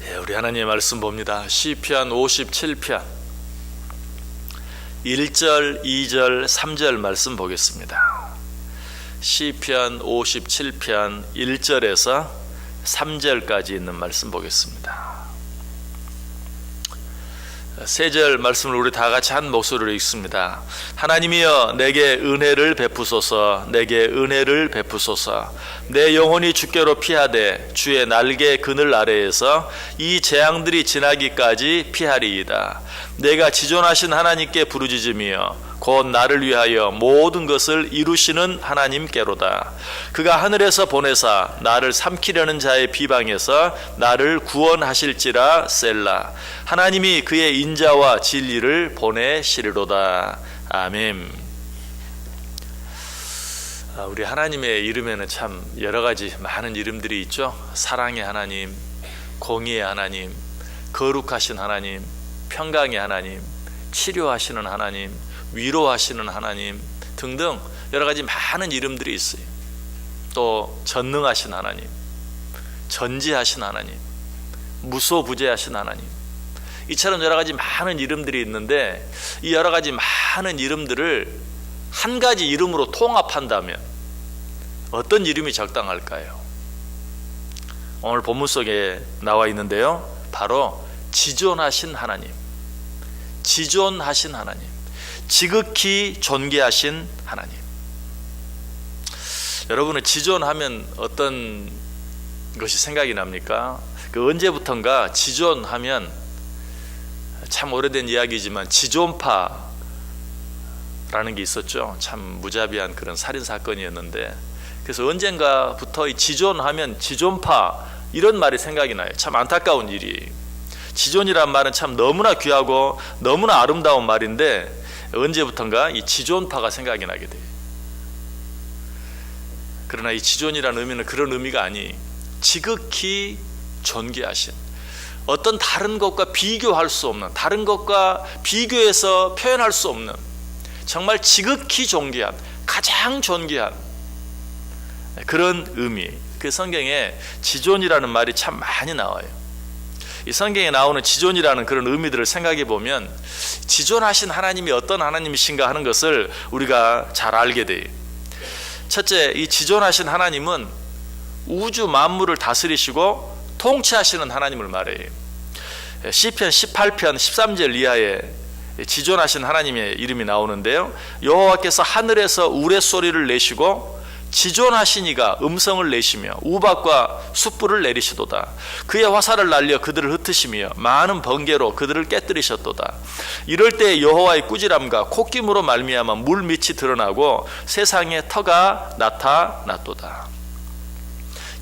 우리 하나님의 말씀 봅니다. 시편 57편 1절, 2절, 3절 말씀 보겠습니다. 시편 57편 1절에서 3절까지 있는 말씀 보겠습니다. 세 절 말씀을 우리 다 같이 한 목소리로 읽습니다. 하나님이여 내게 은혜를 베푸소서. 내게 은혜를 베푸소서. 내 영혼이 주께로 피하되 주의 날개 그늘 아래에서 이 재앙들이 지나기까지 피하리이다. 내가 지존하신 하나님께 부르짖으며 곧 나를 위하여 모든 것을 이루시는 하나님께로다. 그가 하늘에서 보내사 나를 삼키려는 자의 비방에서 나를 구원하실지라. 셀라. 하나님이 그의 인자와 진리를 보내시리로다. 아멘. 우리 하나님의 이름에는 참 여러 가지 많은 이름들이 있죠. 사랑의 하나님, 공의의 하나님, 거룩하신 하나님, 평강의 하나님, 치료하시는 하나님, 위로하시는 하나님 등등 여러 가지 많은 이름들이 있어요. 또 전능하신 하나님, 전지하신 하나님, 무소부재하신 하나님, 이처럼 여러 가지 많은 이름들이 있는데 이 여러 가지 많은 이름들을 한 가지 이름으로 통합한다면 어떤 이름이 적당할까요? 오늘 본문 속에 나와 있는데요, 바로 지존하신 하나님, 지존하신 하나님, 지극히 존귀하신 하나님. 여러분은 지존하면 어떤 것이 생각이 납니까? 언제부턴가 지존하면, 참 오래된 이야기지만 지존파라는 게 있었죠. 참 무자비한 그런 살인사건이었는데, 그래서 언젠가부터 이 지존하면 지존파 이런 말이 생각이 나요. 참 안타까운 일이. 지존이란 말은 참 너무나 귀하고 너무나 아름다운 말인데 언제부턴가 이 지존파가 생각이 나게 돼요. 그러나 이 지존이라는 의미는 그런 의미가 아니, 지극히 존귀하신, 어떤 다른 것과 비교할 수 없는, 다른 것과 비교해서 표현할 수 없는 정말 지극히 존귀한, 가장 존귀한 그런 의미. 그 성경에 지존이라는 말이 참 많이 나와요. 이 성경에 나오는 지존이라는 그런 의미들을 생각해 보면 지존하신 하나님이 어떤 하나님이신가 하는 것을 우리가 잘 알게 돼요. 첫째, 이 지존하신 하나님은 우주 만물을 다스리시고 통치하시는 하나님을 말해요. 시편 18편 13절 이하에 지존하신 하나님의 이름이 나오는데요, 여호와께서 하늘에서 우레소리를 내시고 지존하시니가 음성을 내시며 우박과 숯불을 내리시도다. 그의 화살을 날려 그들을 흩으시며 많은 번개로 그들을 깨뜨리셨도다. 이럴 때 여호와의 꾸지람과 콧김으로 말미암아 물 밑이 드러나고 세상에 터가 나타났도다.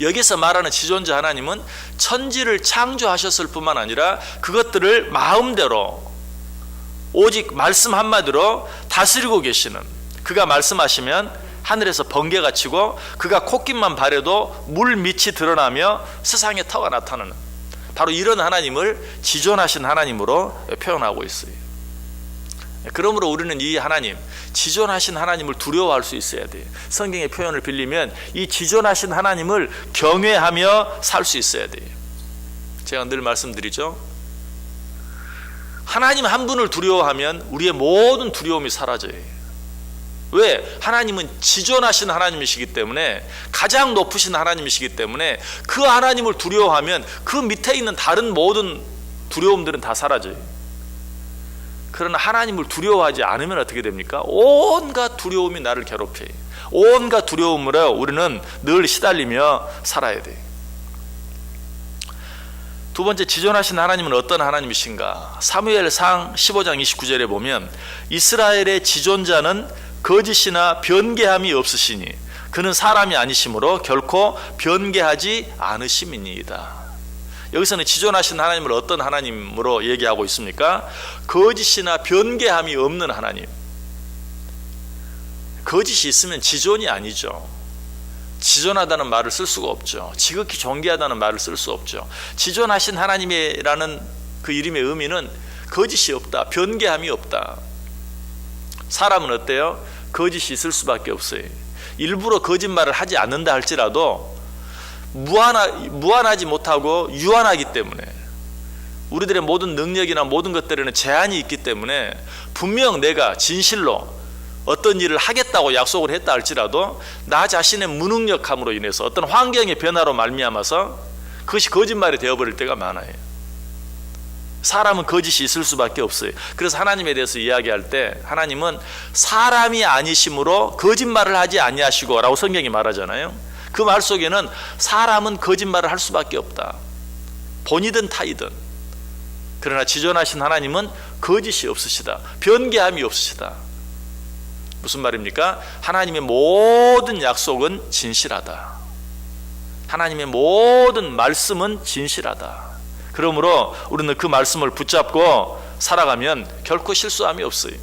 여기서 말하는 지존자 하나님은 천지를 창조하셨을 뿐만 아니라 그것들을 마음대로 오직 말씀 한마디로 다스리고 계시는, 그가 말씀하시면 하늘에서 번개가 치고 그가 콧김만 바래도 물 밑이 드러나며 세상에 터가 나타나는, 바로 이런 하나님을 지존하신 하나님으로 표현하고 있어요. 그러므로 우리는 이 하나님, 지존하신 하나님을 두려워할 수 있어야 돼요. 성경의 표현을 빌리면 이 지존하신 하나님을 경외하며 살 수 있어야 돼요. 제가 늘 말씀드리죠, 하나님 한 분을 두려워하면 우리의 모든 두려움이 사라져요. 왜? 하나님은 지존하신 하나님이시기 때문에, 가장 높으신 하나님이시기 때문에 그 하나님을 두려워하면 그 밑에 있는 다른 모든 두려움들은 다 사라져요. 그러나 하나님을 두려워하지 않으면 어떻게 됩니까? 온갖 두려움이 나를 괴롭혀요. 온갖 두려움으로 우리는 늘 시달리며 살아야 돼요. 두 번째, 지존하신 하나님은 어떤 하나님이신가? 사무엘상 15장 29절에 보면 이스라엘의 지존자는 거짓이나 변개함이 없으시니 그는 사람이 아니시므로 결코 변개하지 않으심이니이다. 여기서는 지존하신 하나님을 어떤 하나님으로 얘기하고 있습니까? 거짓이나 변개함이 없는 하나님. 거짓이 있으면 지존이 아니죠. 지존하다는 말을 쓸 수가 없죠. 지극히 존귀하다는 말을 쓸 수 없죠. 지존하신 하나님이라는 그 이름의 의미는 거짓이 없다, 변개함이 없다. 사람은 어때요? 거짓이 있을 수밖에 없어요. 일부러 거짓말을 하지 않는다 할지라도 무한하지 못하고 유한하기 때문에 우리들의 모든 능력이나 모든 것들에는 제한이 있기 때문에 분명 내가 진실로 어떤 일을 하겠다고 약속을 했다 할지라도 나 자신의 무능력함으로 인해서 어떤 환경의 변화로 말미암아서 그것이 거짓말이 되어버릴 때가 많아요. 사람은 거짓이 있을 수밖에 없어요. 그래서 하나님에 대해서 이야기할 때 하나님은 사람이 아니심으로 거짓말을 하지 아니하시고 라고 성경이 말하잖아요. 그 말 속에는 사람은 거짓말을 할 수밖에 없다. 본이든 타이든. 그러나 지존하신 하나님은 거짓이 없으시다. 변개함이 없으시다. 무슨 말입니까? 하나님의 모든 약속은 진실하다. 하나님의 모든 말씀은 진실하다. 그러므로 우리는 그 말씀을 붙잡고 살아가면 결코 실수함이 없어요.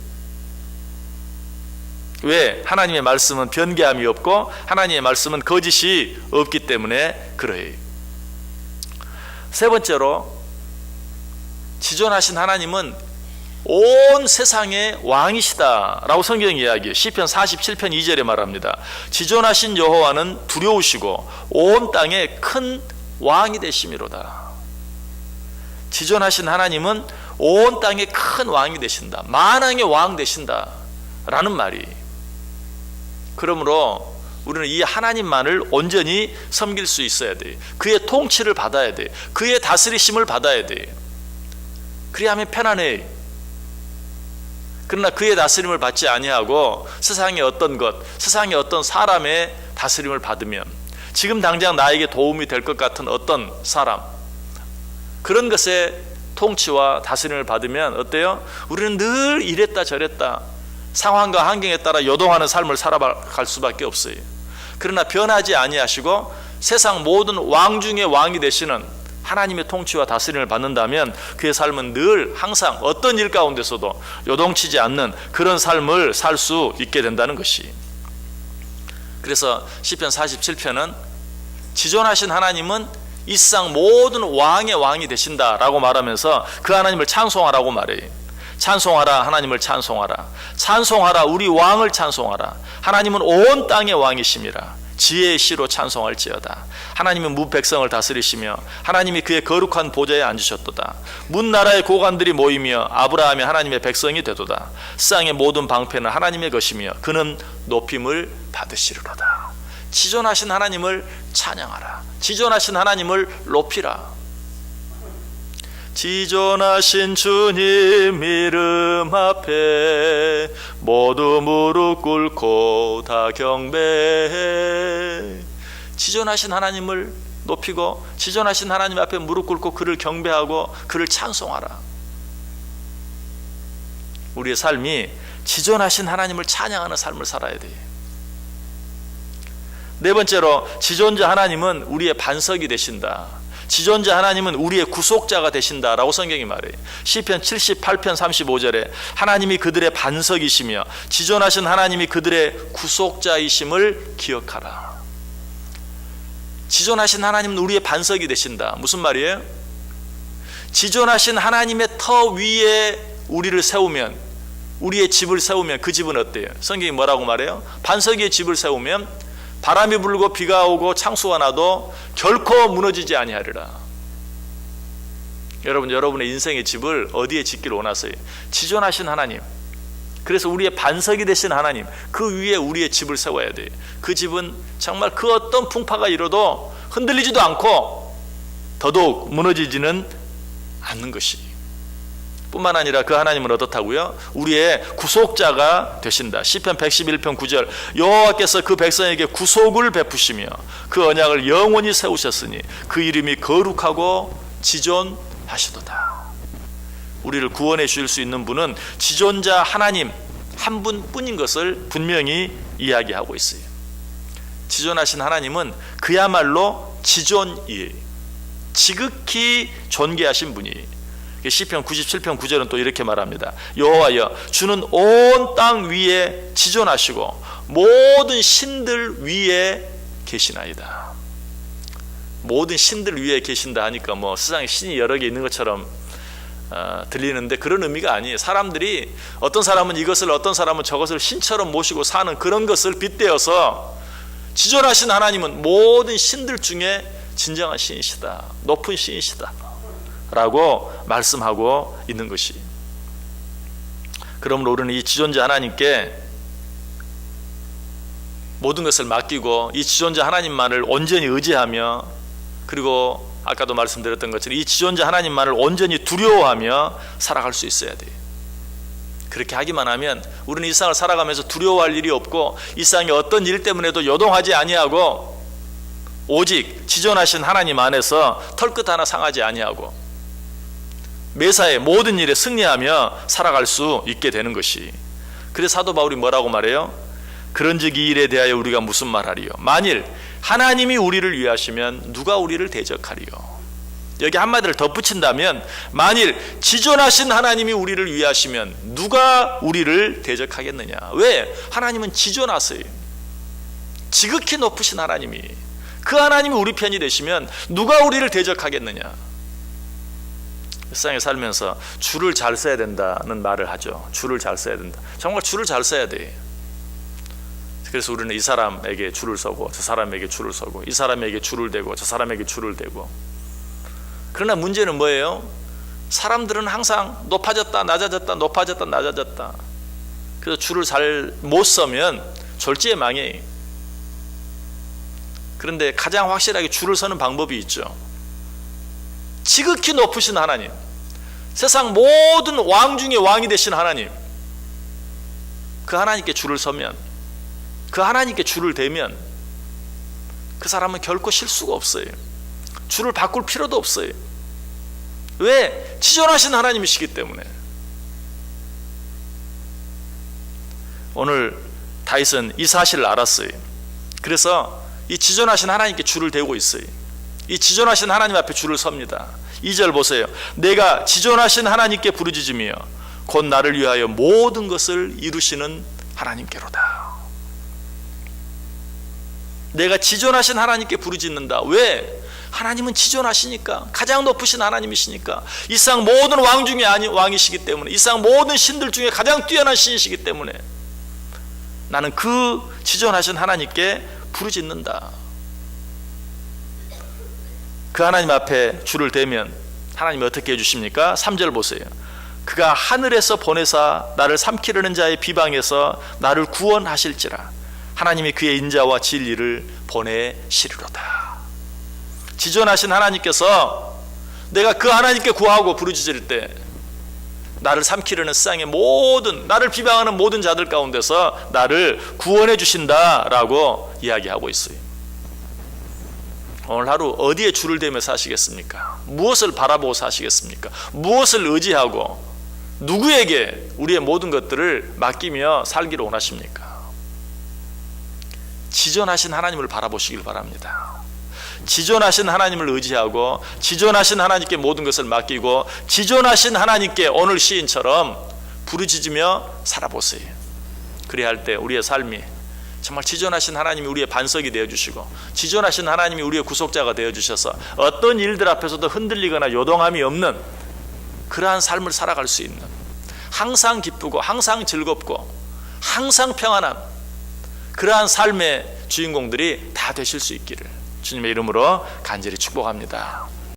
왜? 하나님의 말씀은 변개함이 없고 하나님의 말씀은 거짓이 없기 때문에 그래요. 세 번째로, 지존하신 하나님은 온 세상의 왕이시다 라고 성경이 이야기해요. 시편 47편 2절에 말합니다. 지존하신 여호와는 두려우시고 온 땅에 큰 왕이 되심이로다. 지존하신 하나님은 온 땅에 큰 왕이 되신다. 만왕의 왕 되신다 라는 말이. 그러므로 우리는 이 하나님만을 온전히 섬길 수 있어야 돼. 그의 통치를 받아야 돼. 그의 다스리심을 받아야 돼. 그래야 하면 편안해. 그러나 그의 다스림을 받지 아니하고 세상의 어떤 것, 세상의 어떤 사람의 다스림을 받으면, 지금 당장 나에게 도움이 될 것 같은 어떤 사람, 그런 것의 통치와 다스림을 받으면 어때요? 우리는 늘 이랬다 저랬다 상황과 환경에 따라 요동하는 삶을 살아갈 수밖에 없어요. 그러나 변하지 아니하시고 세상 모든 왕 중의 왕이 되시는 하나님의 통치와 다스림을 받는다면 그의 삶은 늘 항상 어떤 일 가운데서도 요동치지 않는 그런 삶을 살 수 있게 된다는 것이. 그래서 시편 47편은 지존하신 하나님은 이 세상 모든 왕의 왕이 되신다라고 말하면서 그 하나님을 찬송하라고 말해요. 찬송하라, 하나님을 찬송하라. 찬송하라, 우리 왕을 찬송하라. 하나님은 온 땅의 왕이심이라. 지혜의 시로 찬송할지어다. 하나님은 무 백성을 다스리시며 하나님이 그의 거룩한 보좌에 앉으셨도다. 문 나라의 고관들이 모이며 아브라함이 하나님의 백성이 되도다. 세상의 모든 방패는 하나님의 것이며 그는 높임을 받으시리로다. 지존하신 하나님을 찬양하라. 지존하신 하나님을 높이라. 지존하신 주님 이름 앞에 모두 무릎 꿇고 다 경배해. 지존하신 하나님을 높이고 지존하신 하나님 앞에 무릎 꿇고 그를 경배하고 그를 찬송하라. 우리의 삶이 지존하신 하나님을 찬양하는 삶을 살아야 돼. 네 번째로, 지존자 하나님은 우리의 반석이 되신다. 지존자 하나님은 우리의 구속자가 되신다라고 성경이 말해요. 시편 78편 35절에 하나님이 그들의 반석이시며 지존하신 하나님이 그들의 구속자이심을 기억하라. 지존하신 하나님은 우리의 반석이 되신다. 무슨 말이에요? 지존하신 하나님의 터 위에 우리를 세우면, 우리의 집을 세우면 그 집은 어때요? 성경이 뭐라고 말해요? 반석 위에 집을 세우면 바람이 불고 비가 오고 창수가 나도 결코 무너지지 아니하리라. 여러분의 인생의 집을 어디에 짓기를 원하세요? 지존하신 하나님, 그래서 우리의 반석이 되신 하나님, 그 위에 우리의 집을 세워야 돼요. 그 집은 정말 그 어떤 풍파가 일어도 흔들리지도 않고 더더욱 무너지지는 않는 것이. 뿐만 아니라 그 하나님은 어떻다고요? 우리의 구속자가 되신다. 시편 111편 9절, 여호와께서 그 백성에게 구속을 베푸시며 그 언약을 영원히 세우셨으니 그 이름이 거룩하고 지존하시도다. 우리를 구원해 주실 수 있는 분은 지존자 하나님 한 분뿐인 것을 분명히 이야기하고 있어요. 지존하신 하나님은 그야말로 지존이에요. 지극히 존귀하신 분이에요. 시편 97편 9절은 또 이렇게 말합니다. 여호와여, 주는 온 땅 위에 지존하시고 모든 신들 위에 계시나이다. 모든 신들 위에 계신다 하니까 뭐 세상에 신이 여러 개 있는 것처럼 들리는데 그런 의미가 아니에요. 사람들이 어떤 사람은 이것을, 어떤 사람은 저것을 신처럼 모시고 사는 그런 것을 빗대어서 지존하신 하나님은 모든 신들 중에 진정한 신이시다, 높은 신이시다 라고 말씀하고 있는 것이. 그러므로 우리는 이 지존자 하나님께 모든 것을 맡기고 이 지존자 하나님만을 온전히 의지하며, 그리고 아까도 말씀드렸던 것처럼 이 지존자 하나님만을 온전히 두려워하며 살아갈 수 있어야 돼요. 그렇게 하기만 하면 우리는 이 세상을 살아가면서 두려워할 일이 없고 이 세상의 어떤 일 때문에도 요동하지 아니하고 오직 지존하신 하나님 안에서 털끝 하나 상하지 아니하고 매사에 모든 일에 승리하며 살아갈 수 있게 되는 것이. 그래서 사도 바울이 뭐라고 말해요? 그런즉 이 일에 대하여 우리가 무슨 말하리요? 만일 하나님이 우리를 위하시면 누가 우리를 대적하리요? 여기 한마디를 덧붙인다면 만일 지존하신 하나님이 우리를 위하시면 누가 우리를 대적하겠느냐? 왜? 하나님은 지존하세요. 지극히 높으신 하나님이, 그 하나님이 우리 편이 되시면 누가 우리를 대적하겠느냐? 세상에 살면서 줄을 잘 써야 된다는 말을 하죠. 줄을 잘 써야 된다. 정말 줄을 잘 써야 돼. 그래서 우리는 이 사람에게 줄을 서고 저 사람에게 줄을 서고 이 사람에게 줄을 대고 저 사람에게 줄을 대고. 그러나 문제는 뭐예요? 사람들은 항상 높아졌다 낮아졌다 높아졌다 낮아졌다. 그래서 줄을 잘 못 서면 졸지에 망해. 그런데 가장 확실하게 줄을 서는 방법이 있죠. 지극히 높으신 하나님, 세상 모든 왕 중에 왕이 되신 하나님, 그 하나님께 줄을 서면, 그 하나님께 줄을 대면 그 사람은 결코 실수가 없어요. 줄을 바꿀 필요도 없어요. 왜? 지존하신 하나님이시기 때문에. 오늘 다윗은 이 사실을 알았어요. 그래서 이 지존하신 하나님께 줄을 대고 있어요. 이 지존하신 하나님 앞에 줄을 섭니다. 2절 보세요. 내가 지존하신 하나님께 부르짖으며 곧 나를 위하여 모든 것을 이루시는 하나님께로다. 내가 지존하신 하나님께 부르짖는다. 왜? 하나님은 지존하시니까, 가장 높으신 하나님이시니까, 이 세상 모든 왕 중에 왕이시기 때문에, 이 세상 모든 신들 중에 가장 뛰어난 신이시기 때문에 나는 그 지존하신 하나님께 부르짖는다. 그 하나님 앞에 줄을 대면 하나님이 어떻게 해주십니까? 3절 보세요. 그가 하늘에서 보내사 나를 삼키려는 자의 비방에서 나를 구원하실지라. 하나님이 그의 인자와 진리를 보내시리로다. 지존하신 하나님께서 내가 그 하나님께 구하고 부르짖을 때 나를 삼키려는 세상의 모든, 나를 비방하는 모든 자들 가운데서 나를 구원해 주신다라고 이야기하고 있어요. 오늘 하루 어디에 줄을 대며 사시겠습니까? 무엇을 바라보고 사시겠습니까? 무엇을 의지하고 누구에게 우리의 모든 것들을 맡기며 살기를 원하십니까? 지존하신 하나님을 바라보시길 바랍니다. 지존하신 하나님을 의지하고 지존하신 하나님께 모든 것을 맡기고 지존하신 하나님께 오늘 시인처럼 부르짖으며 살아보세요. 그래야 할 때 우리의 삶이 정말 지존하신 하나님이 우리의 반석이 되어주시고 지존하신 하나님이 우리의 구속자가 되어주셔서 어떤 일들 앞에서도 흔들리거나 요동함이 없는 그러한 삶을 살아갈 수 있는, 항상 기쁘고 항상 즐겁고 항상 평안한 그러한 삶의 주인공들이 다 되실 수 있기를 주님의 이름으로 간절히 축복합니다.